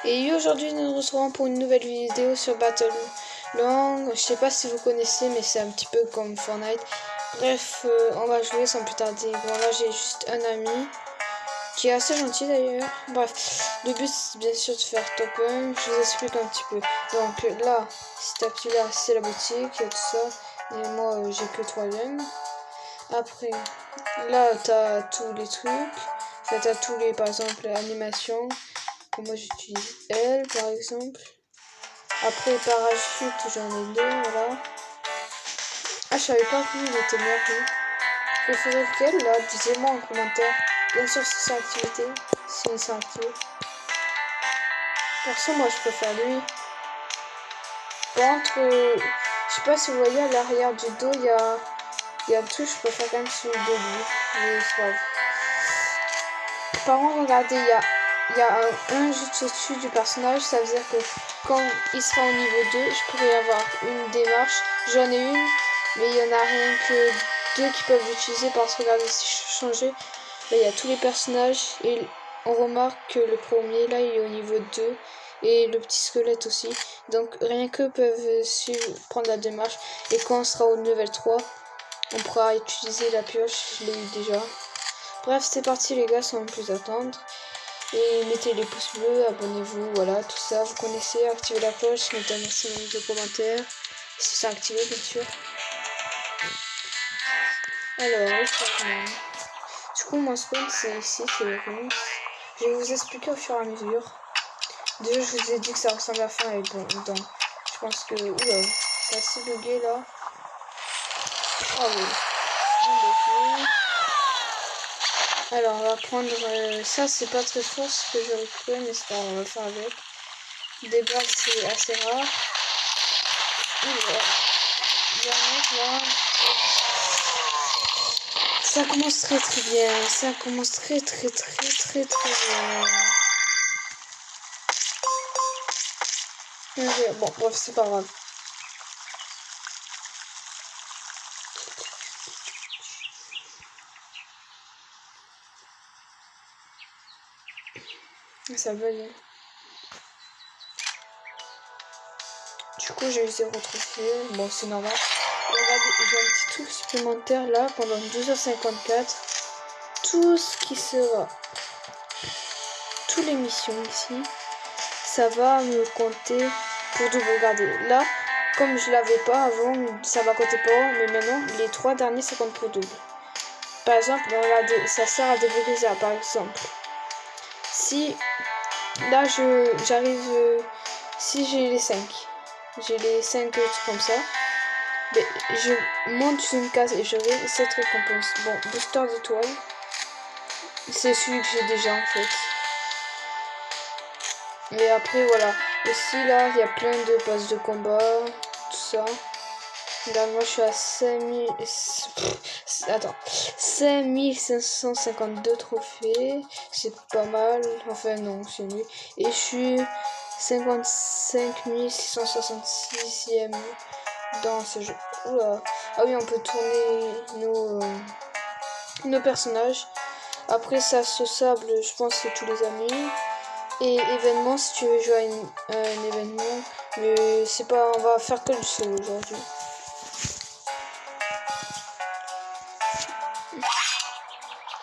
Et aujourd'hui nous nous retrouvons pour une nouvelle vidéo sur Battle Long. Je sais pas si vous connaissez, mais c'est un petit peu comme Fortnite. Bref, on va jouer sans plus tarder. Bon là j'ai juste un ami qui est assez gentil d'ailleurs. Bref, le but c'est bien sûr de faire top 1. Je vous explique un petit peu. Donc là, si t'appuies là, c'est la boutique, il y a tout ça. Et moi j'ai que 3 gemmes. Après, là t'as tous les trucs. Enfin, t'as tous les, par exemple, animations. Que moi j'utilise elle par exemple. Après parachute j'en ai deux, voilà. Ah, je savais pas que lui il était meilleur que lui. Vous préférez lequel là? Dites-moi en commentaire. Bien sûr si c'est activité. Si c'est activé. Perso moi je préfère lui. Par contre, je sais pas si vous voyez à l'arrière du dos il y a un truc, je préfère quand même celui de lui. Mais c'est pas grave. Par contre regardez, il y a un juste au-dessus du personnage, ça veut dire que quand il sera au niveau 2, je pourrais avoir une démarche. J'en ai une, mais il y en a rien que deux qui peuvent l'utiliser parce que regardez, si je changeais, il y a tous les personnages et on remarque que le premier là il est au niveau 2 et le petit squelette aussi. Donc rien que peuvent suivre, prendre la démarche et quand on sera au level 3, on pourra utiliser la pioche, je l'ai eu déjà. Bref, c'est parti les gars, sans plus attendre. Et mettez les pouces bleus, abonnez-vous, voilà, tout ça, vous connaissez, activez la cloche, mettez un maximum de commentaires, si c'est activé bien sûr. Alors, du coup mon spawn c'est ici, c'est le ronce. Je vais vous expliquer au fur et à mesure. Déjà je vous ai dit que ça ressemble à fin et bon, donc je pense que, oula, c'est assez bugué là. Ah oui, alors on va prendre, ça c'est pas très fort ce que j'ai retrouvé, mais c'est pas grave, on va le faire avec. Des balles c'est assez rare. Ça commence très très bien. Ça commence très très bien. Okay, bon, bref, c'est pas grave. Ça va bien. Du coup, j'ai eu 0 trophée. Bon, c'est normal. Regardez, j'ai un petit truc supplémentaire là pendant 12h54. Tout ce qui sera. Toutes les missions ici. Ça va me compter pour double. Regardez, là, comme je l'avais pas avant, ça va compter pour. Mais maintenant, les 3 derniers, ça compte pour double. Par exemple, regardez, ça sert à débloquer ça. Par exemple, si là j'arrive, si j'ai les 5 trucs comme ça, ben, je monte sur une case et j'aurai cette récompense. Bon, booster d'étoiles, c'est celui que j'ai déjà en fait. Et après voilà, aussi là il y a plein de passes de combat, tout ça. Regarde, moi je suis à 5552 trophées, c'est pas mal, enfin non, c'est nul. Et je suis 55 666e dans ce jeu. Oula. Ah oui, on peut tourner nos personnages. Après ça se sable, je pense que c'est tous les amis. Et événement, si tu veux jouer à un événement, mais c'est pas, on va faire que le solo aujourd'hui.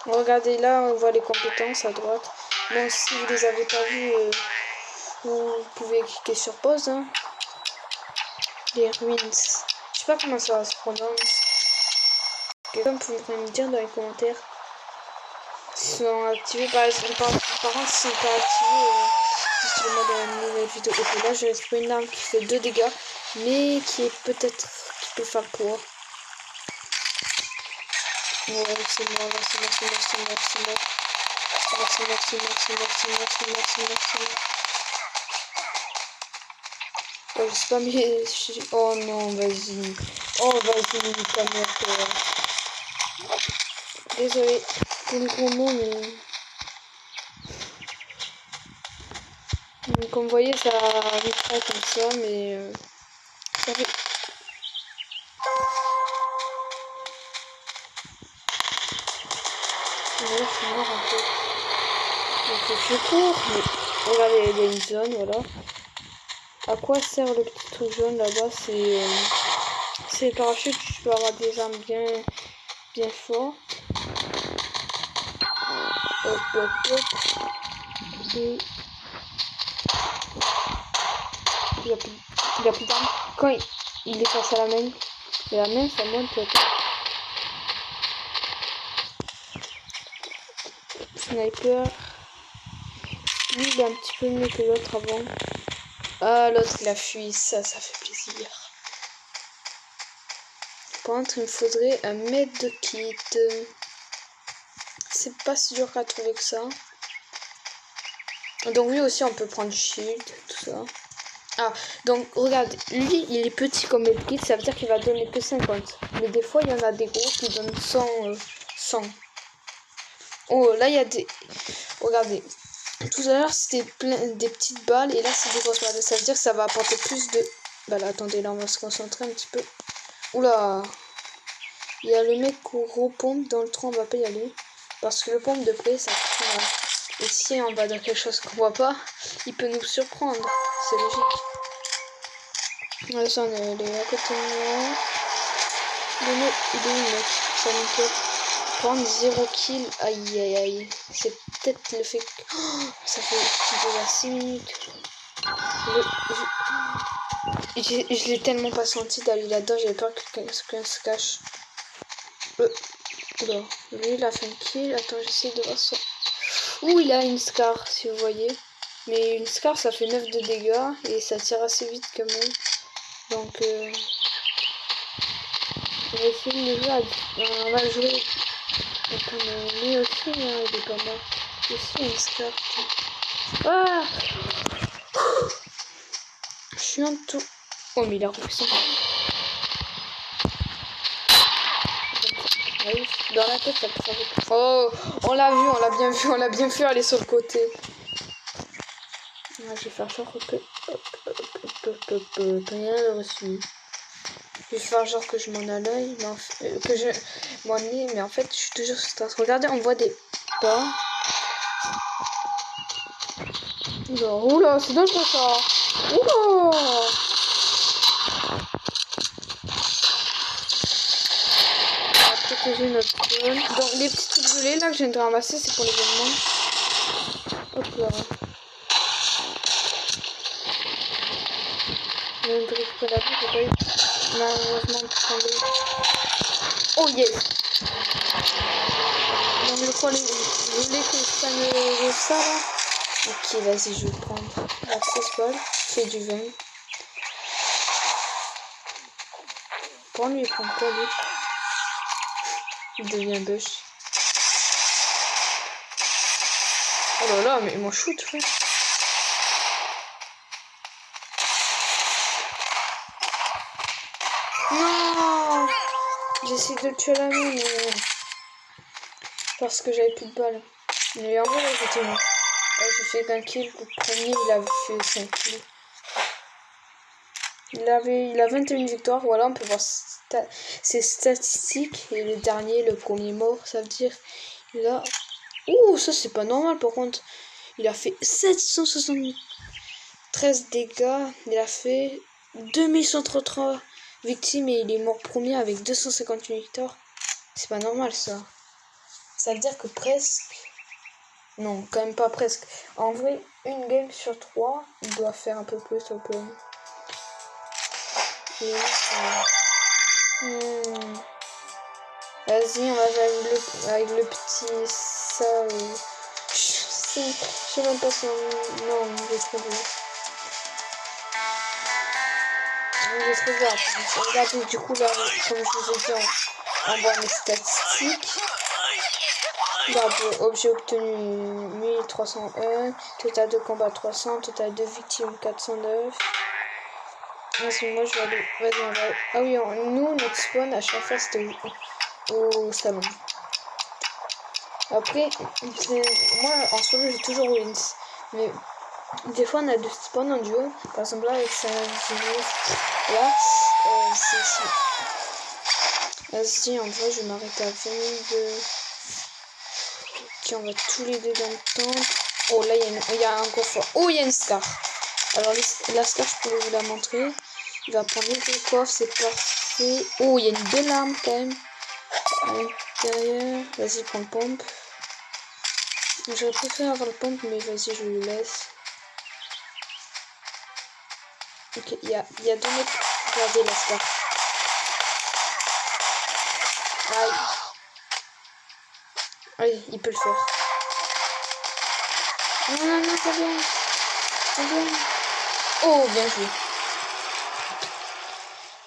Regardez là, on voit les compétences à droite. Bon, si vous les avez pas vues, vous pouvez cliquer sur pause. Hein. Les ruins. Je sais pas comment ça se prononce. Quelqu'un pourrait me dire dans les commentaires. S'ils sont activés par exemple. Par contre, si c'est pas activé, dites-le-moi dans une nouvelle vidéo. Ok, là, je vais trouver une arme qui fait 2 dégâts, mais qui est peut-être. Qui peut faire le poids. Ouais, c'est mort, c'est mort, c'est mort, c'est mort, c'est mort. Oh, je sais pas, mais. Oh non, vas-y. Oh, vas-y, ta mère, toi. Désolé pour le gros mot, mais. Donc, comme vous voyez, ça arrive pas comme ça, mais. Ça fait. Là, je suis mort un peu. Donc, je cours, mais. Regardez, il y a une zone, voilà. À quoi sert le petit truc jaune là-bas? C'est le parachute. Je peux avoir des armes bien fortes. Hop, hop, hop. Et il a plus d'armes. Quand il est face à la main, et la main, ça monte. Sniper. Lui, il est un petit peu mieux que l'autre avant. Ah, l'autre, il a fui. Ça fait plaisir. Par contre, il me faudrait un mètre de kit. C'est pas si dur à trouver que ça. Donc lui aussi, on peut prendre shield, tout ça. Ah, donc regarde, lui, il est petit comme medkit, ça veut dire qu'il va donner que 50. Mais des fois, il y en a des gros qui donnent 100. Oh, là, il y a des... Regardez. Tout à l'heure, c'était plein des petites balles, et là, c'est des grosses balles. Ça veut dire que ça va apporter plus de... Bah là, attendez, là, on va se concentrer un petit peu. Oula. Il y a le mec gros pompe dans le trou, on va pas y aller. Parce que le pompe de près, ça prend... Et si on va dans quelque chose qu'on voit pas, il peut nous surprendre. C'est logique. Là, ça, on est à côté de moi. Il est où, mec? Ça m'inquiète. Prendre 0 kill. Aïe, aïe, aïe. C'est peut-être le fait que... Oh, ça fait déjà 6 minutes. Je l'ai tellement pas senti d'aller là-dedans. J'avais peur que quelqu'un se cache. Oula. Lui, il a fait un kill. Attends, j'essaie de voir ça. Ouh, il a une scar, si vous voyez. Mais une scar, ça fait 9 de dégâts. Et ça tire assez vite quand même. Donc, on va essayer de jouer on va jouer. Attends, mais lui aussi, hein, il est pas mal. Aussi, une scar. Ah! Je suis en tout. Oh, mais il a repris son. Dans la tête, ça peut faire beaucoup. Oh, on l'a bien vu aller sur le côté. Ah, je vais faire genre que. Rien reçu. Je vais faire genre que je m'en allais, que je m'en ai, mais en fait, je suis toujours sur trace. Regardez, on voit des pas. Oula, c'est dangereux ça. Oula. Protéger notre zone. Donc les petits trucs gelés là que je viens de ramasser, c'est pour l'événement. Hop là. Il y a une brique pour la vie, j'ai pas eu malheureusement prendre. Oh yes. Donc je crois les gelés que je prenne ça là. Ok, vas-y, je vais le prendre. Alors 16 balles, c'est du 20. Prends lui, prends pas lui. Il devient bush. Oh là là, mais il m'en shoot, frère. Non! J'essaie de le tuer à la main, mais... Parce que j'avais plus de balles. Mais en vrai, là, j'étais mort. Là, j'ai fait qu'un kill. Le premier, il avait fait 5 kills. Il a 21 victoires. Voilà, on peut voir ses statistiques. Et le dernier, le premier mort, ça veut dire... Il a... Ouh, ça, c'est pas normal, par contre. Il a fait 773 dégâts. Il a fait 2133 victimes et il est mort premier avec 258 victoires. C'est pas normal, ça. Ça veut dire que presque... Non, quand même pas presque. En vrai, une game sur 3, il doit faire un peu plus au peu. Vas-y, on va jouer avec le petit... Ça... Je sais même pas son... Non, j'ai trouvé. J'ai trouvé. Regardez, du coup, là, comme je vous ai dit, on voit mes statistiques. Regarde, objet obtenu 1301, total de combat 300, total de victimes 409. Vas-y, moi je vais aller. Vas-y, on va. Ah oui, nous, notre spawn à chaque fois c'était au salon. Après, moi en solo j'ai toujours wins. Mais des fois on a deux spawns en duo. Par exemple là avec ça, là, c'est ici. Vas-y, en vrai, je vais m'arrêter à 22. Ok, on va tous les deux dans le temps. Oh, là, il y a un gros fort. Oh, il y a une Scar. Alors, la Scar, je pourrais vous la montrer. Il va prendre les deux coffres, c'est parfait. Oh, il y a une belle arme quand même. À l'intérieur. Vas-y, prends le pompe. J'aurais préféré avoir le pompe, mais vas-y, je le laisse. Ok, il y a 2 mecs. Regardez la Scar. Aïe. Allez, il peut le faire. Non, non, non, ça vient. Ça vient. Oh, bien joué.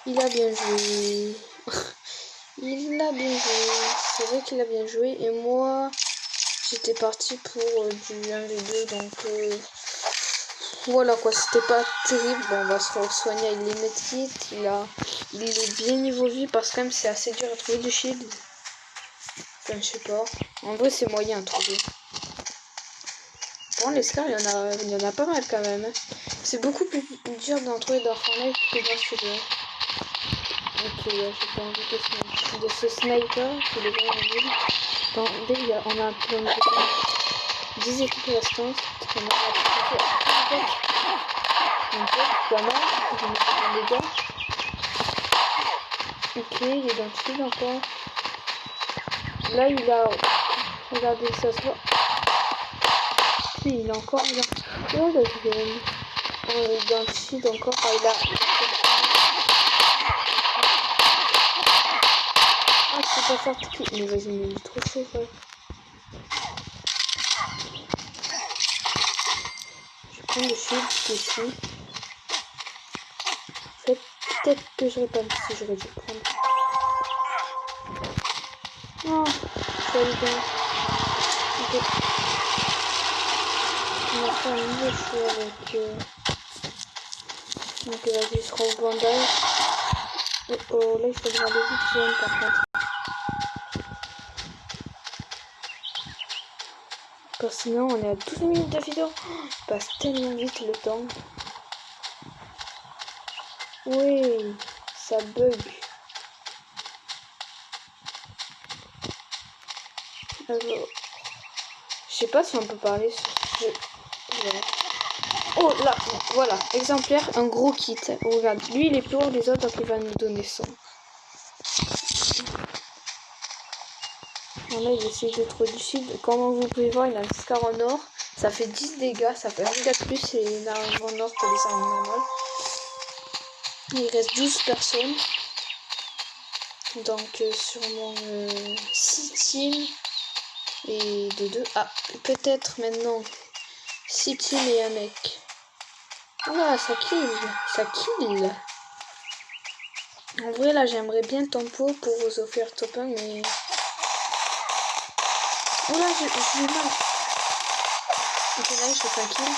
Il a bien joué. Il a bien joué. C'est vrai qu'il a bien joué. Et moi, j'étais parti pour du 1v2. Donc, voilà quoi. C'était pas terrible. Bon, on va se soigner avec les medkits. Il est bien niveau vie parce que quand même, c'est assez dur à trouver du shield. Enfin, je sais pas. En vrai, c'est moyen à trouver. Bon, les scars, il y en a pas mal quand même. C'est beaucoup plus dur d'en trouver dans Fortnite que dans ce jeu. Ok, j'ai pas envie de ce sniper, c'est le vraiment nul. Attendez, on a un plan de 10 équipes restantes. On a un peu pas mal. Je me fais des dégâts. Ok, il est dans le sud encore. Là, il a... Regardez, ça se voit. Si, il est encore là. Oh, là, je vais... On est dans le sud encore. Ah, il a... Ah, je peux pas faire tout. Mais vas-y, mais il est trop chaud, quoi. Je prends le shield qui est ici. En fait, peut-être que j'aurais pas dit si j'aurais dû prendre. Non, je vais aller bien. Ok. On va faire un nouveau choix avec... Donc vas-y, je prends le bandage. Oh, là, il faudra aller vite, par contre. Parce que sinon, on est à 12 minutes de vidéo. Oh, il passe tellement vite le temps. Oui, ça bug. Alors, je sais pas si on peut parler sur ce jeu. Voilà. Oh là, voilà, exemplaire, un gros kit. Oh, regarde, lui il est plus haut des autres, donc il va nous donner ça. Là, il essaie de trouver du shield. Comme vous pouvez voir, il a un scar en or. Ça fait 10 dégâts, ça fait un dégât de plus et une arme en or que les armes normales. Il reste 12 personnes. Donc, sûrement 6 teams. Et de 2. Ah, peut-être maintenant 6 teams et un mec. Ah, ça kill. Ça kill. En vrai, là, j'aimerais bien tempo pour vous offrir top 1, mais... Oh là, j'ai mal. Ok, là, je fais un kill.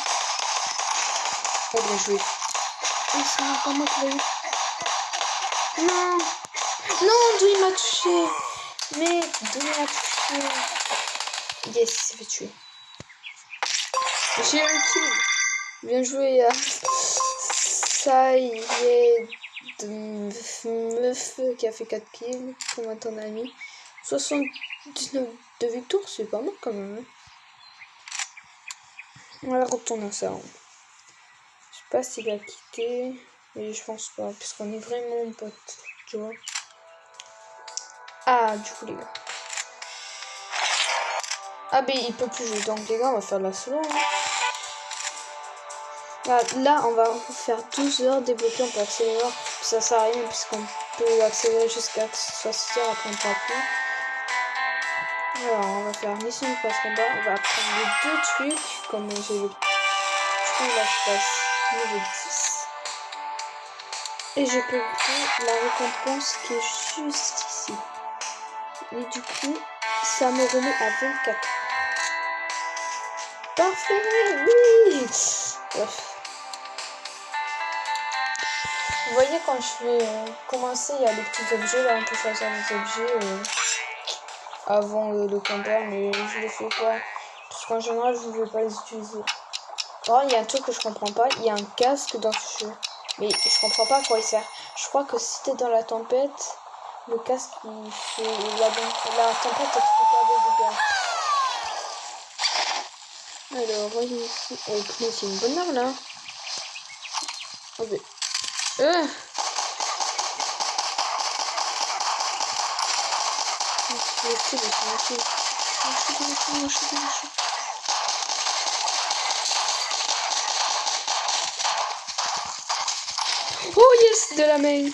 Oh, bien joué. Oh, c'est encore moi qui l'ai eu. Non. Non, d'où il m'a touché. Mais d'où il m'a touché. Yes, il s'est fait tuer. J'ai un kill. Bien joué. Ça y est. De meuf qui a fait 4 kills. Comment ton ami 79 de victoire, c'est pas mal quand même. On va retourner à ça. Je sais pas s'il a quitté. Mais je pense pas. Puisqu'on est vraiment potes. Tu vois. Ah, du coup, les gars. Ah, mais il peut plus jouer. Donc, les gars, on va faire de la solo. Hein. Là, on va faire 12 heures débloquées. On peut accélérer. Ça sert à rien puisqu'on peut accélérer jusqu'à 6 heures après on pourra plus. Alors, on va faire mission de passe combat. On va prendre les 2 trucs. Comme j'ai le. Je crois que là, je passe niveau 10. Et je peux prendre la récompense qui est juste ici. Et du coup, ça me remet à 24. Parfait, oui. Bref. Vous voyez, quand je vais commencer, il y a les petits objets. Là, on peut choisir les objets avant le combat, mais je les fais pas. Parce qu'en général, je ne vais pas les utiliser. Alors, il y a un truc que je comprends pas. Il y a un casque dans ce jeu. Mais je comprends pas à quoi il sert. Je crois que si t'es dans la tempête, le casque, il fait... La tempête, elle fait pas de dégâts. Alors, ici. Oh, putain, c'est une bonne heure là. Oh, mais... Oh yes, de la main.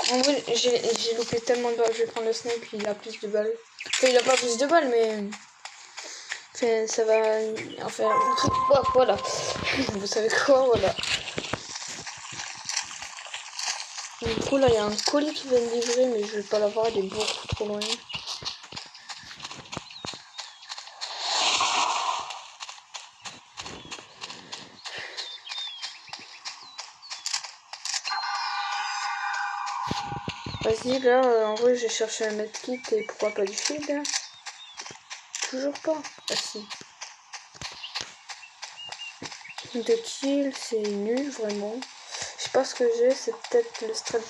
En vrai, j'ai loupé tellement de balles. Je vais prendre le snipe, il a plus de balles. Enfin, il a pas plus de balles, mais... Enfin, ça va... Enfin, oh, voilà. Vous savez quoi, voilà. Du coup, là, il y a un colis qui vient de livrer, mais je vais pas l'avoir, il est beaucoup trop loin. Vas-y, là, en vrai, j'ai cherché un medkit et pourquoi pas du shield, hein. Toujours pas. Ah si. 2 kills, c'est nul, vraiment. Je sais pas ce que j'ai, c'est peut-être le stress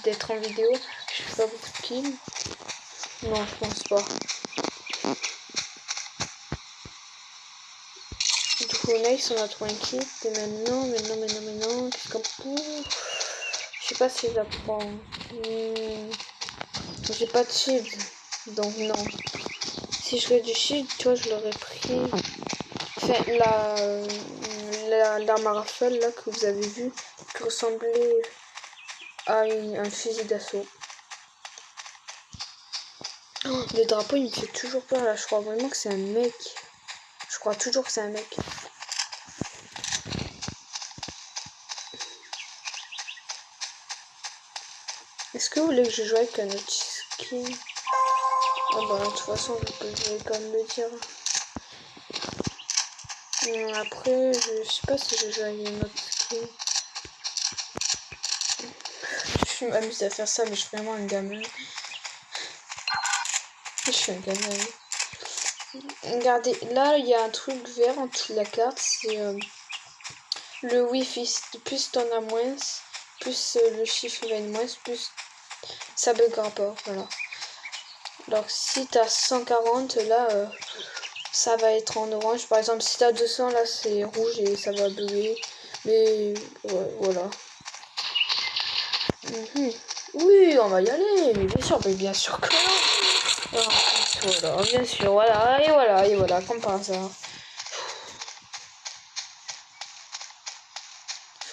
d'être en vidéo. Je fais pas beaucoup de kills. Non, je pense pas. Du coup, Nice, on a trouvé un kit. Et maintenant, qu'est-ce qu'on peut... Je sais pas si je la prends. J'ai pas de shield, donc non. Si je fais du shield, tu vois, je l'aurais pris. Enfin, l'arme à rafale là que vous avez vu, qui ressemblait à un fusil d'assaut. Oh, le drapeau, il me fait toujours peur là. Je crois vraiment que c'est un mec. Je crois toujours que c'est un mec. Est-ce que vous voulez que je joue avec un autre skin? Ah bah de toute façon je vais quand même le dire. Après je sais pas si je joue avec un autre skin. Je m'amuse à faire ça mais je suis vraiment un gamin. Je suis un gamin. Regardez, là il y a un truc vert en dessous de la carte, c'est le wifi. Plus t'en as moins, plus le chiffre va être moins, plus ça buggera pas, voilà. Alors si t'as 140 là, ça va être en orange. Par exemple si t'as 200 là c'est rouge et ça va bugger. Mais ouais, voilà. Oui, on va y aller, mais bien sûr que non. Voilà, bien sûr, voilà, et voilà, comme par hasard.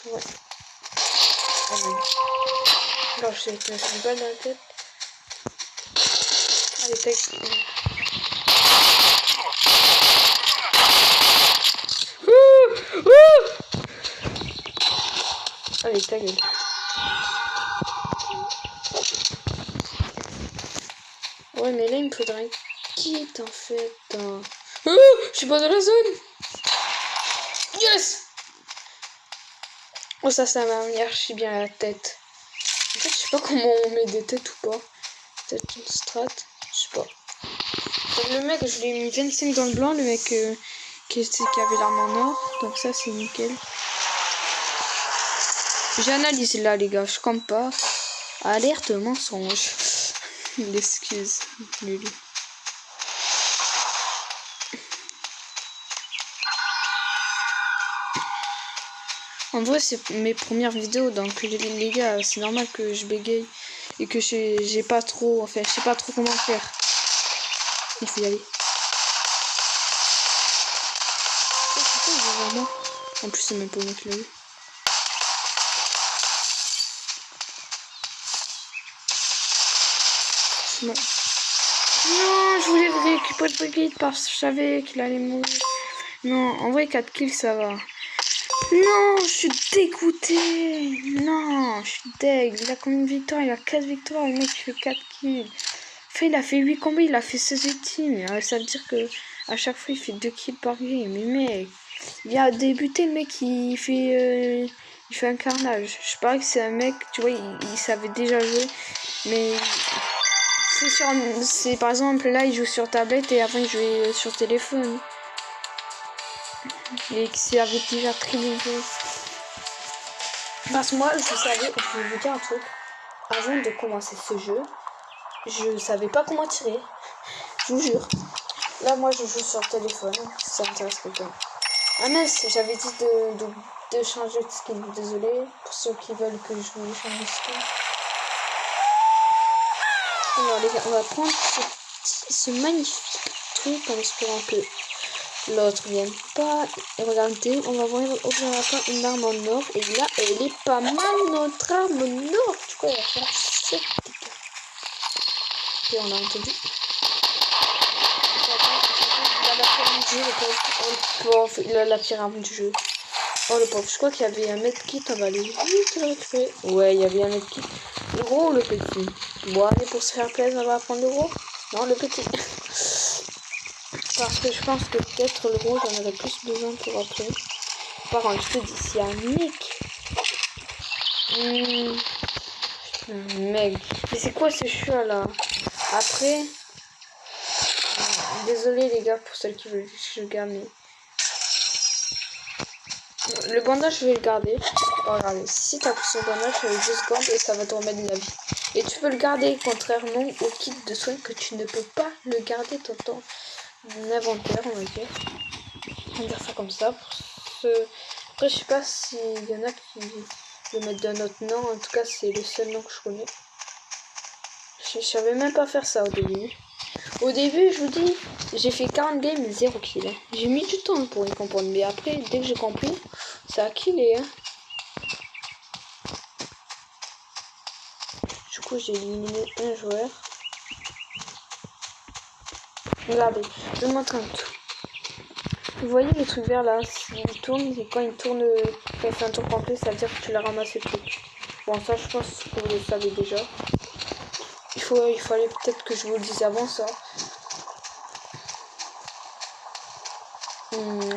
Ouais. Alors, je me suis une balle dans la tête. Allez, tac. Allez, ta gueule. Ouais, mais là, il me faudrait un kit, en fait. Je suis pas dans la zone. Yes. Oh, ça m'a mis archi bien à la tête. En fait, je sais pas comment on met des têtes ou pas. Peut-être une strat. Je sais pas. Donc, le mec, je lui ai mis 25 dans le blanc, le mec qui avait l'arme en or. Donc ça, c'est nickel. J'analyse là, les gars, je compte pas. Alerte mensonge. L'excuse, Lulu. En vrai, c'est mes premières vidéos, donc les gars, c'est normal que je bégaye et que j'ai pas trop, enfin, je sais pas trop comment faire. Il faut y aller. En plus, c'est même pas moi qui l'ai eu. Non. Non, je voulais récupérer le guide parce que je savais qu'il allait mourir. Non, en vrai, 4 kills, ça va. Non, je suis dégoûtée. Non, je suis deg. Il a combien de victoires? Il a 4 victoires. Le mec, il fait 4 kills. Enfin, il a fait 8 combats, il a fait 16 victimes. Ça veut dire que à chaque fois, il fait 2 kills par game. Mais mec, il a débuté, le mec, il fait un carnage. Je parie que c'est un mec, tu vois, il savait déjà jouer. Mais c'est par exemple, là, il joue sur tablette et avant, il jouait sur téléphone. Et que c'est avec déjà très bien joué. Parce que moi, je vais vous dire un truc. Avant de commencer ce jeu, je savais pas comment tirer. Je vous jure. Là, moi, je joue sur téléphone. Ça m'intéresse quelqu'un. Ah mince, j'avais dit de changer de skin. Désolé pour ceux qui veulent que je vous change de skin. Alors les gars, on va prendre ce magnifique truc en espérant que l'autre vienne pas. Et regardez, on va voir une arme en or. Et là, elle est pas mal, notre arme en or. Du coup, elle va faire 7. Et on a entendu. Il a la pire arme du jeu. Oh le pauvre, je crois qu'il y avait un medkit, on va aller vite le récupérer. Ouais, il y avait un medkit. Le gros ou le petit? Bon, allez, pour se faire plaisir, on va prendre le gros. Non, le petit. Parce que je pense que peut-être le gros, j'en aurais plus besoin pour après. Par contre, je te dis, s'il y a un mec. Mec, mais c'est quoi ce choix là? Après, désolé les gars pour celles qui veulent que je garde. Le bandage, je vais le garder. Oh, regardez, si tu as pris son bandage, ça va 10 secondes et ça va te remettre de la vie. Et tu peux le garder, contrairement au kit de soins que tu ne peux pas le garder dans ton inventaire, on va dire. On va dire ça comme ça. Après, je sais pas s'il y en a qui le mettent d'un autre nom. En tout cas, c'est le seul nom que je connais. Je savais même pas faire ça au début. Au début, je vous dis, j'ai fait 40 games et 0 kill. Hein. J'ai mis du temps pour y comprendre. Mais après, dès que j'ai compris, ça a killé. Hein. Du coup, j'ai éliminé un joueur. Regardez, je vous montre un tout. Vous voyez le truc vert là, il tourne et quand il tourne, quand il fait un tour complet, ça veut dire que tu l'as ramassé le truc. Bon, ça, je pense que vous le savez déjà. Il fallait peut-être que je vous le dise avant ça.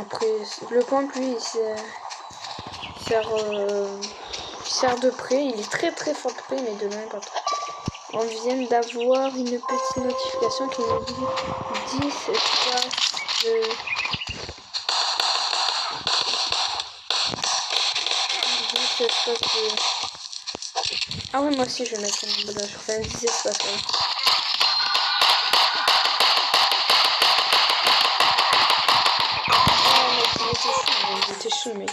Après, le point lui, il sert de près. Il est très très fort de près, mais de loin pas trop. On vient d'avoir une petite notification qui nous dit 10 espaces de... 10 espaces de... Ah ouais, moi aussi je vais mettre un bandage. Enfin 10 espaces. Ouais. Il était chaud, mais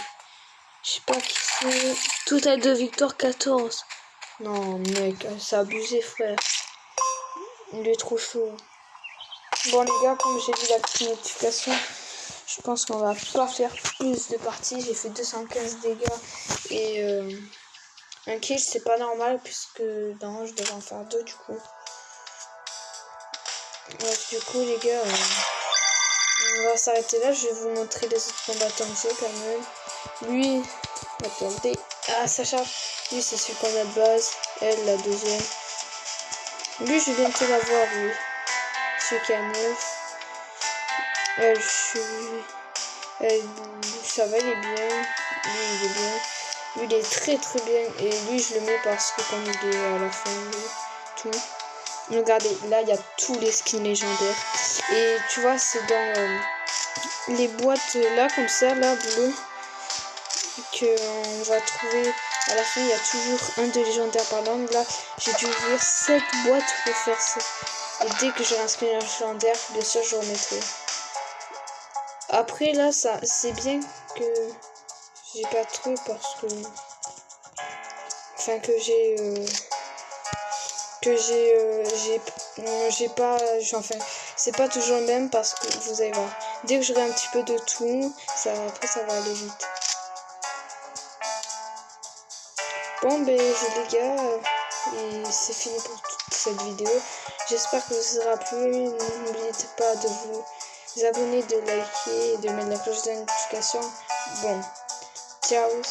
je sais pas qui c'est. Total de victoire 14. Non, mec, c'est abusé, frère. Il est trop chaud. Bon, les gars, comme j'ai vu la petite notification, je pense qu'on va pas faire plus de parties. J'ai fait 215 dégâts et un kill, c'est pas normal puisque non, je devrais en faire 2 du coup. Bref, du coup, les gars, on va s'arrêter là. Je vais vous montrer les autres combattants de jeu quand même. Lui, attendez. Ah, ça charge. Lui, c'est celui qu'on a de base. Elle, la deuxième. Lui, je viens de la voir, lui. Celui qui a 9. Elle, ça va, il est bien. Lui, il est bien. Lui, il est très très bien. Et lui, je le mets parce que comme il est à la fin, tout. Regardez, là, il y a tous les skins légendaires. Et tu vois, c'est dans les boîtes là, comme ça, là, bleu, qu'on va trouver. À la fin, il y a toujours un de légendaire par l'an. Là, j'ai dû ouvrir 7 boîtes pour faire ça. Et dès que j'aurai un skin légendaire, bien sûr, je remettrai. Après, là, ça, c'est bien que j'ai pas trop parce que... Enfin, que j'ai pas... Enfin, c'est pas toujours le même parce que vous allez voir. Dès que j'aurai un petit peu de tout, après, ça va aller vite. Bon, ben, les gars, et c'est fini pour toute cette vidéo. J'espère que vous aura plu. N'oubliez pas de vous abonner, de liker et de mettre la cloche de notification. Bon, ciao.